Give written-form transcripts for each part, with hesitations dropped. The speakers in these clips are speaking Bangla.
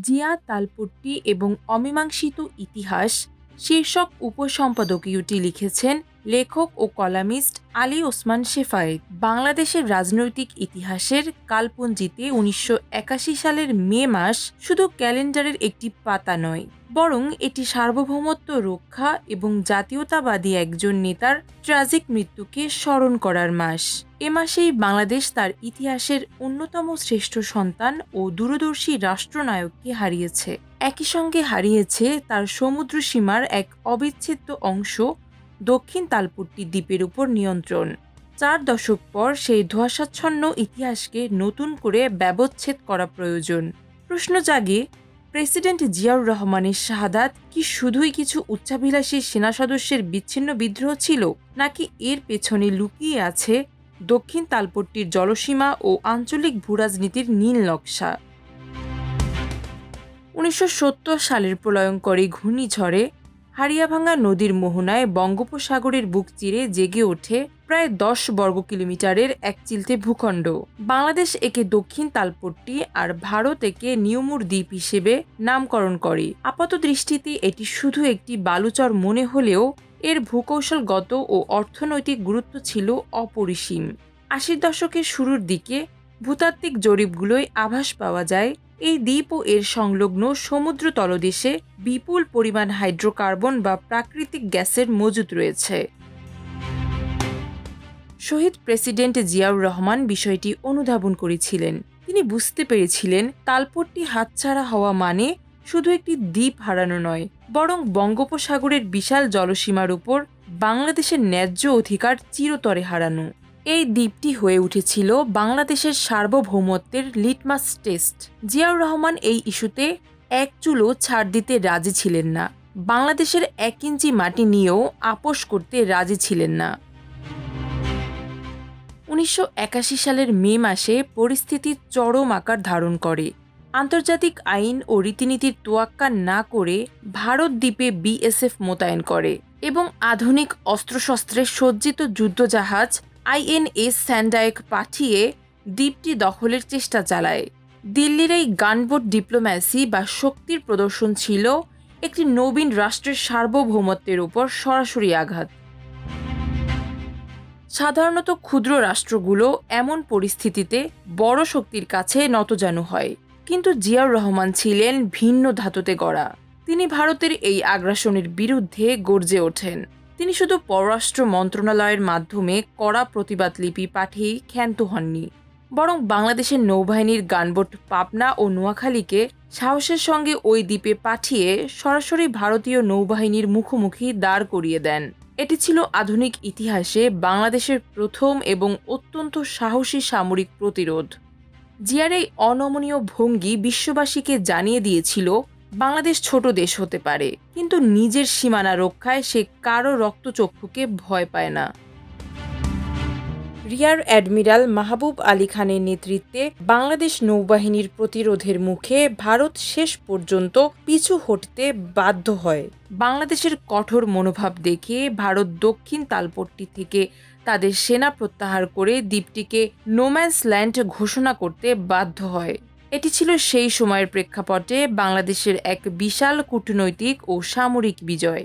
জিয়া তালপট্টি এবং অমীমাংসিত ইতিহাস শীর্ষক উপসম্পাদকীয়টি লিখেছেন লেখক ও কলামিস্ট আলী ওসমান শেফায়েত। বাংলাদেশের রাজনৈতিক ইতিহাসের কালপঞ্জিতে ১৯৮১ সালের মে মাস শুধু ক্যালেন্ডারের একটি পাতা নয়, বরং এটি সার্বভৌমত্ব রক্ষা এবং জাতীয়তাবাদী একজন নেতার ট্র্যাজিক মৃত্যুকে স্মরণ করার মাস। এ মাসেই বাংলাদেশ তার ইতিহাসের অন্যতম শ্রেষ্ঠ সন্তান ও দূরদর্শী রাষ্ট্রনায়ককে হারিয়েছে। একই সঙ্গে হারিয়েছে তার সমুদ্র সীমার এক অবিচ্ছেদ্য অংশ, দক্ষিণ তালপট্টি দ্বীপের উপর নিয়ন্ত্রণ। ৪ দশক পর সেই ধোঁয়াশাচ্ছন্ন ইতিহাসকে নতুন করে ব্যবচ্ছেদ করা প্রয়োজন। প্রশ্ন জাগে, প্রেসিডেন্ট জিয়াউর রহমানের শাহাদাত কি শুধুই কিছু উচ্চাভিলাষী সেনা সদস্যের বিচ্ছিন্ন বিদ্রোহ ছিল, নাকি এর পেছনে লুকিয়ে আছে দক্ষিণ তালপট্টির জলসীমা ও আঞ্চলিক ভূরাজনীতির নীল নকশা? ১৯৭০ সালের প্রলয়ঙ্করী ঘূর্ণিঝড়ে হারিয়াভাঙ্গা নদীর মোহনায় বঙ্গোপসাগরের বুক চিরে জেগে ওঠে প্রায় ১০ বর্গ কিলোমিটারের এক চিলতে ভূখণ্ড। বাংলাদেশ একে দক্ষিণ তালপট্টি আর ভারত একে নিউমুর দ্বীপ হিসেবে নামকরণ করে। আপাত দৃষ্টিতে এটি শুধু একটি বালুচর মনে হলেও এর ভূকৌশলগত ও অর্থনৈতিক গুরুত্ব ছিল অপরিসীম। ৮০ দশকের শুরুর দিকে ভূতাত্ত্বিক জরিপগুলোয় আভাস পাওয়া যায় এই দ্বীপ ও এর সংলগ্ন সমুদ্র তলদেশে বিপুল পরিমাণ হাইড্রোকার্বন বা প্রাকৃতিক গ্যাসের মজুদ রয়েছে। শহীদ প্রেসিডেন্ট জিয়াউর রহমান বিষয়টি অনুধাবন করেছিলেন। তিনি বুঝতে পেরেছিলেন তালপট্টি হাতছাড়া হওয়া মানে শুধু একটি দ্বীপ হারানো নয়, বরং বঙ্গোপসাগরের বিশাল জলসীমার উপর বাংলাদেশের ন্যায্য অধিকার চিরতরে হারানো। এই দ্বীপটি হয়ে উঠেছিল বাংলাদেশের সার্বভৌমত্বের লিটমাস টেস্ট। জিয়াউর রহমান এই ইস্যুতে এক চুলও ছাড় দিতে রাজি ছিলেন না। বাংলাদেশের ১ ইঞ্চি মাটি নিয়েও আপোস করতে রাজি ছিলেন না। ১৯৮১ সালের মে মাসে পরিস্থিতি চরম আকার ধারণ করে। আন্তর্জাতিক আইন ও রীতিনীতির তোয়াক্কা না করে ভারত দ্বীপে বিএসএফ মোতায়েন করে এবং আধুনিক অস্ত্রশস্ত্রে সজ্জিত যুদ্ধজাহাজ আইএনএস স্যান্ডায়েক পাঠিয়ে দ্বীপটি দখলের চেষ্টা চালায়। দিল্লির এই গানবোট ডিপ্লোম্যাসি বা শক্তির প্রদর্শন ছিল একটি নবীন রাষ্ট্রের সার্বভৌমত্বের উপর সরাসরি আঘাত। সাধারণত ক্ষুদ্র রাষ্ট্রগুলো এমন পরিস্থিতিতে বড় শক্তির কাছে নতজানু হয়, কিন্তু জিয়াউর রহমান ছিলেন ভিন্ন ধাতুতে গড়া। তিনি ভারতের এই আগ্রাসনের বিরুদ্ধে গর্জে ওঠেন। তিনি শুধু পররাষ্ট্র মন্ত্রণালয়ের মাধ্যমে কড়া প্রতিবাদ লিপি পাঠিয়েই ক্ষান্ত হননি, বরং বাংলাদেশের নৌবাহিনীর গানবোট পাবনা ও নোয়াখালীকে সাহসের সঙ্গে ওই দ্বীপে পাঠিয়ে সরাসরি ভারতীয় নৌবাহিনীর মুখোমুখি দাঁড় করিয়ে দেন। এটি ছিল আধুনিক ইতিহাসে বাংলাদেশের প্রথম এবং অত্যন্ত সাহসী সামরিক প্রতিরোধ। জিয়ার এই অনমনীয় ভঙ্গি বিশ্ববাসীকে জানিয়ে দিয়েছিল বাংলাদেশ ছোট দেশ হতে পারে, কিন্তু নিজের সীমানা রক্ষায় সে কারো রক্তচক্ষুকে ভয় পায় না। রিয়ার অ্যাডমিরাল মাহবুব আলী খানের নেতৃত্বে বাংলাদেশ নৌবাহিনীর প্রতিরোধের মুখে ভারত শেষ পর্যন্ত পিছু হটতে বাধ্য হয়। বাংলাদেশের কঠোর মনোভাব দেখে ভারত দক্ষিণ তালপট্টি থেকে তাদের সেনা প্রত্যাহার করে দ্বীপটিকে নোম্যান্স ল্যান্ড ঘোষণা করতে বাধ্য হয়। এটি ছিল সেই সময়ের প্রেক্ষাপটে বাংলাদেশের এক বিশাল কূটনৈতিক ও সামরিক বিজয়।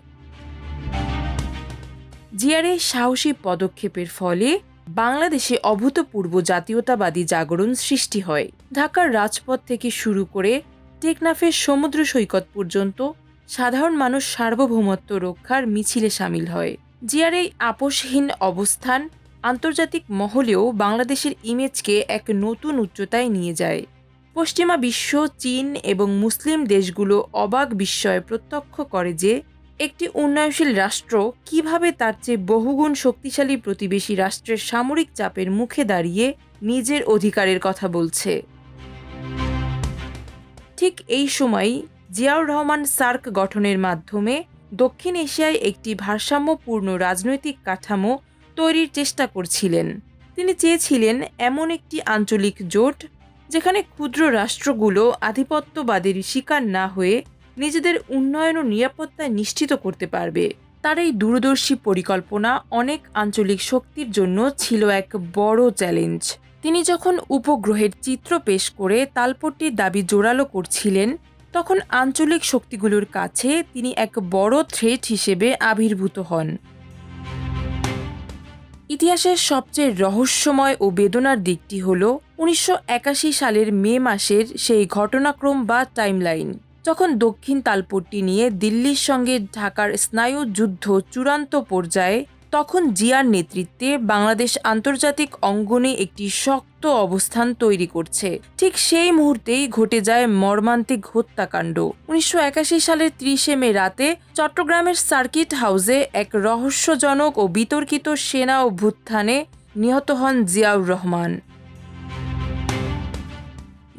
জিয়ার এই সাহসী পদক্ষেপের ফলে বাংলাদেশে অভূতপূর্ব জাতীয়তাবাদী জাগরণ সৃষ্টি হয়। ঢাকার রাজপথ থেকে শুরু করে টেকনাফের সমুদ্র সৈকত পর্যন্ত সাধারণ মানুষ সার্বভৌমত্ব রক্ষার মিছিলে সামিল হয়। জিয়ার এই আপোষহীন অবস্থান আন্তর্জাতিক মহলেও বাংলাদেশের ইমেজকে এক নতুন উচ্চতায় নিয়ে যায়। পশ্চিমা বিশ্ব, চীন এবং মুসলিম দেশগুলো অবাক বিস্ময়ে প্রত্যক্ষ করে যে একটি উন্নয়নশীল রাষ্ট্র কিভাবে তার চেয়ে বহুগুণ শক্তিশালী প্রতিবেশী রাষ্ট্রের সামরিক চাপের মুখে দাঁড়িয়ে নিজের অধিকারের কথা বলছে। ঠিক এই সময়ই জিয়াউর রহমান সার্ক গঠনের মাধ্যমে দক্ষিণ এশিয়ায় একটি ভারসাম্যপূর্ণ রাজনৈতিক কাঠামো তৈরির চেষ্টা করছিলেন। তিনি চেয়েছিলেন এমন একটি আঞ্চলিক জোট যেখানে ক্ষুদ্র রাষ্ট্রগুলো আধিপত্যবাদের শিকার না হয়ে নিজেদের উন্নয়ন ও নিরাপত্তা নিশ্চিত করতে পারবে। তার এই দূরদর্শী পরিকল্পনা অনেক আঞ্চলিক শক্তির জন্য ছিল এক বড় চ্যালেঞ্জ। তিনি যখন উপগ্রহের চিত্র পেশ করে তালপট্টির দাবি জোরালো করছিলেন, তখন আঞ্চলিক শক্তিগুলোর কাছে তিনি এক বড় থ্রেট হিসেবে আবির্ভূত হন। ইতিহাসের সবচেয়ে রহস্যময় ও বেদনার দিকটি হল ১৯৮১ সালের মে মাসের সেই ঘটনাক্রম বা টাইমলাইন, যখন দক্ষিণ তালপট্টি নিয়ে দিল্লির সঙ্গে ঢাকার স্নায়ু যুদ্ধ চূড়ান্ত পর্যায়ে। তখন জিয়ার নেতৃত্বে বাংলাদেশ আন্তর্জাতিক অঙ্গনে একটি শক্ত অবস্থান তৈরি করছে। ঠিক সেই মুহূর্তেই ঘটে যায় মর্মান্তিক হত্যাকাণ্ড। ১৯৮১ সালের ৩০ মে রাতে চট্টগ্রামের সার্কিট হাউসে এক রহস্যজনক ও বিতর্কিত সেনা অভ্যুত্থানে নিহত হন জিয়াউর রহমান।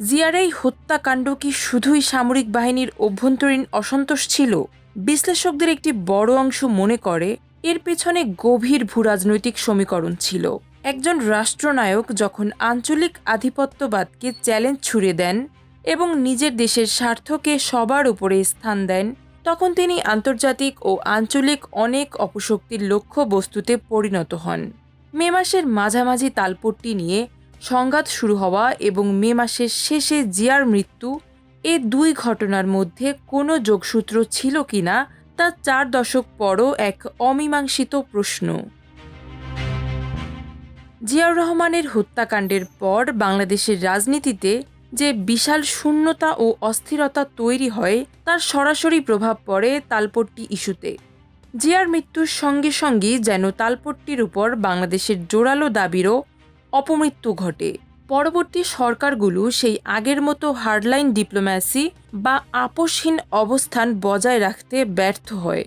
জিয়ার এই হত্যাকাণ্ড কি শুধুই সামরিক বাহিনীর অভ্যন্তরীণ অসন্তোষ ছিল? বিশ্লেষকদের একটি বড় অংশ মনে করে এর পেছনে গভীর ভূরাজনৈতিক সমীকরণ ছিল। একজন রাষ্ট্রনায়ক যখন আঞ্চলিক আধিপত্যবাদকে চ্যালেঞ্জ ছুড়ে দেন এবং নিজের দেশের স্বার্থকে সবার উপরে স্থান দেন, তখন তিনি আন্তর্জাতিক ও আঞ্চলিক অনেক অপশক্তির লক্ষ্যবস্তুতে পরিণত হন। মে মাসের মাঝামাঝি তালপট্টি নিয়ে সংঘাত শুরু হওয়া এবং মে মাসের শেষে জিয়ার মৃত্যু, এ দুই ঘটনার মধ্যে কোনো যোগসূত্র ছিল কিনা তা ৪ দশক পরও এক অমীমাংসিত প্রশ্ন। জিয়াউর রহমানের হত্যাকাণ্ডের পর বাংলাদেশের রাজনীতিতে যে বিশাল শূন্যতা ও অস্থিরতা তৈরি হয় তার সরাসরি প্রভাব পড়ে তালপট্টি ইস্যুতে। জিয়ার মৃত্যুর সঙ্গে সঙ্গেই যেন তালপট্টির উপর বাংলাদেশের জোরালো দাবিরও অপমৃত্যু ঘটে। পরবর্তী সরকারগুলো সেই আগের মতো হার্ডলাইন ডিপ্লোম্যাসি বা আপোষহীন অবস্থান বজায় রাখতে ব্যর্থ হয়।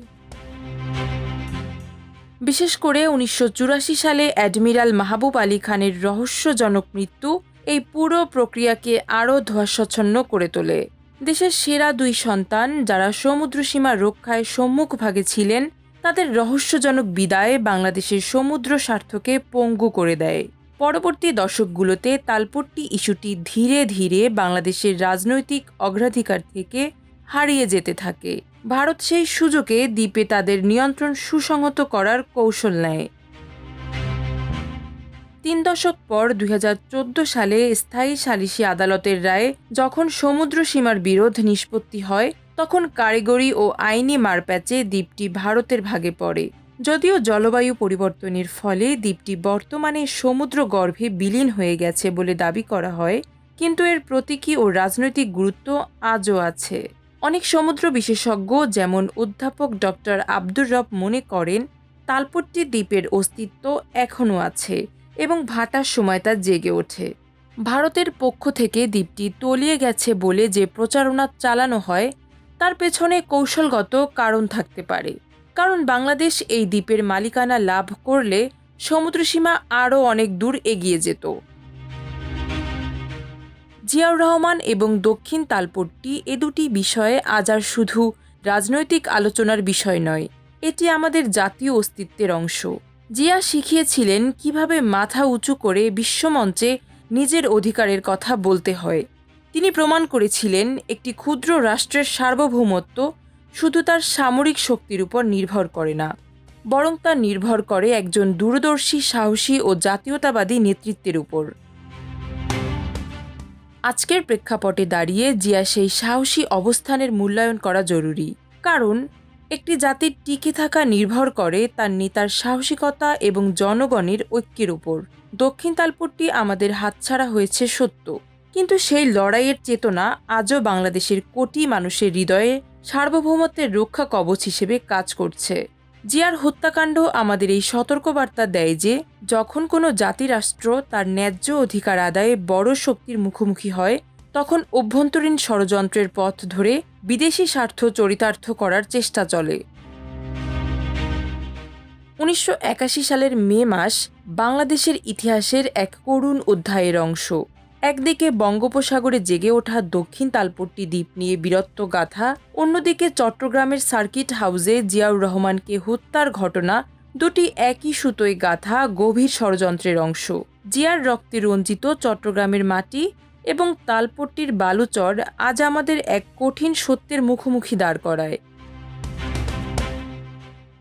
বিশেষ করে ১৯৮৪ সালে অ্যাডমিরাল মাহবুব আলী খানের রহস্যজনক মৃত্যু এই পুরো প্রক্রিয়াকে আরও ধোঁয়াশাচ্ছন্ন করে তোলে। দেশের সেরা দুই সন্তান যারা সমুদ্রসীমা রক্ষায় সম্মুখভাগে ছিলেন, তাদের রহস্যজনক বিদায় বাংলাদেশের সমুদ্র স্বার্থকে পঙ্গু করে দেয়। পরবর্তী দশকগুলোতে তালপট্টি ইস্যুটি ধীরে ধীরে বাংলাদেশের রাজনৈতিক অগ্রাধিকার থেকে হারিয়ে যেতে থাকে। ভারত সেই সুযোগে দ্বীপে তাদের নিয়ন্ত্রণ সুসংহত করার কৌশল নেয়। ৩ দশক পর ২০১৪ সালে স্থায়ী সালিসি আদালতের রায়ে যখন সমুদ্র সীমার বিরোধ নিষ্পত্তি হয়, তখন কারিগরি ও আইনি মারপ্যাচে দ্বীপটি ভারতের ভাগে পড়ে। যদিও জলবায়ু পরিবর্তনের ফলে দ্বীপটি বর্তমানে সমুদ্র গর্ভে বিলীন হয়ে গেছে বলে দাবি করা হয়, কিন্তু এর প্রতীকী ও রাজনৈতিক গুরুত্ব আজও আছে। অনেক সমুদ্র বিশেষজ্ঞ যেমন অধ্যাপক ডক্টর আব্দুর রব মনে করেন তালপট্টি দ্বীপের অস্তিত্ব এখনও আছে এবং ভাটার সময় তা জেগে ওঠে। ভারতের পক্ষ থেকে দ্বীপটি তলিয়ে গেছে বলে যে প্রচারণা চালানো হয় তার পেছনে কৌশলগত কারণ থাকতে পারে, কারণ বাংলাদেশ এই দ্বীপের মালিকানা লাভ করলে সমুদ্রসীমা আরও অনেক দূর এগিয়ে যেত। জিয়াউর রহমান এবং দক্ষিণ তালপট্টি এ দুটি বিষয়ে আজ আর শুধু রাজনৈতিক আলোচনার বিষয় নয়, এটি আমাদের জাতীয় অস্তিত্বের অংশ। জিয়া শিখিয়েছিলেন কিভাবে মাথা উঁচু করে বিশ্বমঞ্চে নিজের অধিকারের কথা বলতে হয়। তিনি প্রমাণ করেছিলেন একটি ক্ষুদ্র রাষ্ট্রের সার্বভৌমত্ব শুধু তার সামরিক শক্তির উপর নির্ভর করে না, বরং তা নির্ভর করে একজন দূরদর্শী, সাহসী ও জাতীয়তাবাদী নেতৃত্বের উপর। আজকের প্রেক্ষাপটে দাঁড়িয়ে জিয়া সেই সাহসী অবস্থানের মূল্যায়ন করা জরুরি, কারণ একটি জাতির টিকে থাকা নির্ভর করে তার নেতার সাহসিকতা এবং জনগণের ঐক্যের উপর। দক্ষিণ তালপট্টি আমাদের হাতছাড়া হয়েছে সত্য, কিন্তু সেই লড়াইয়ের চেতনা আজও বাংলাদেশের কোটি মানুষের হৃদয়ে সার্বভৌমত্বের রক্ষা কবচ হিসেবে কাজ করছে। জিয়ার হত্যাকাণ্ড আমাদের এই সতর্কবার্তা দেয় যে যখন কোনো জাতিরাষ্ট্র তার ন্যায্য অধিকার আদায়ে বড় শক্তির মুখোমুখি হয়, তখন অভ্যন্তরীণ ষড়যন্ত্রের পথ ধরে বিদেশি স্বার্থ চরিতার্থ করার চেষ্টা চলে। ১৯৮১ সালের মে মাস বাংলাদেশের ইতিহাসের এক করুণ অধ্যায়ের অংশ। একদিকে বঙ্গোপসাগরে জেগে ওঠা দক্ষিণ তালপট্টি দ্বীপ নিয়ে বীরত্ব গাথা, অন্যদিকে চট্টগ্রামের সার্কিট হাউসে জিয়াউর রহমানকে হত্যার ঘটনা, দুটি একই সুতোয় গাথা গভীর ষড়যন্ত্রের অংশ। জিয়ার রক্তে রঞ্জিত চট্টগ্রামের মাটি এবং তালপট্টির বালুচর আজ আমাদের এক কঠিন সত্যের মুখোমুখি দাঁড় করায়।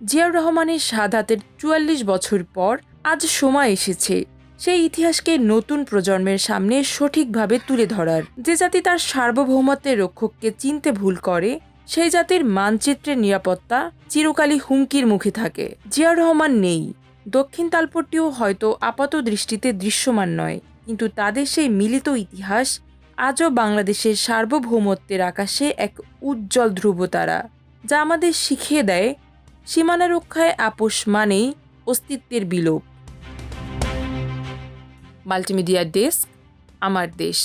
জিয়াউর রহমানের শাহাদাতের ৪৪ বছর পর আজ সময় এসেছে সেই ইতিহাসকে নতুন প্রজন্মের সামনে সঠিকভাবে তুলে ধরার। যে জাতি তার সার্বভৌমত্বের রক্ষককে চিনতে ভুল করে, সেই জাতির মানচিত্রের নিরাপত্তা চিরকালই হুমকির মুখে থাকে। জিয়াউর রহমান নেই, দক্ষিণ তালপট্টিও হয়তো আপাত দৃষ্টিতে দৃশ্যমান নয়, কিন্তু তাদের সেই মিলিত ইতিহাস আজও বাংলাদেশের সার্বভৌমত্বের আকাশে এক উজ্জ্বল ধ্রুবতারা, যা আমাদের শিখিয়ে দেয় সীমানা রক্ষায় আপোষ মানেই অস্তিত্বের বিলোপ। মাল্টিমিডিয়া ডেস্ক, আমার দেশ।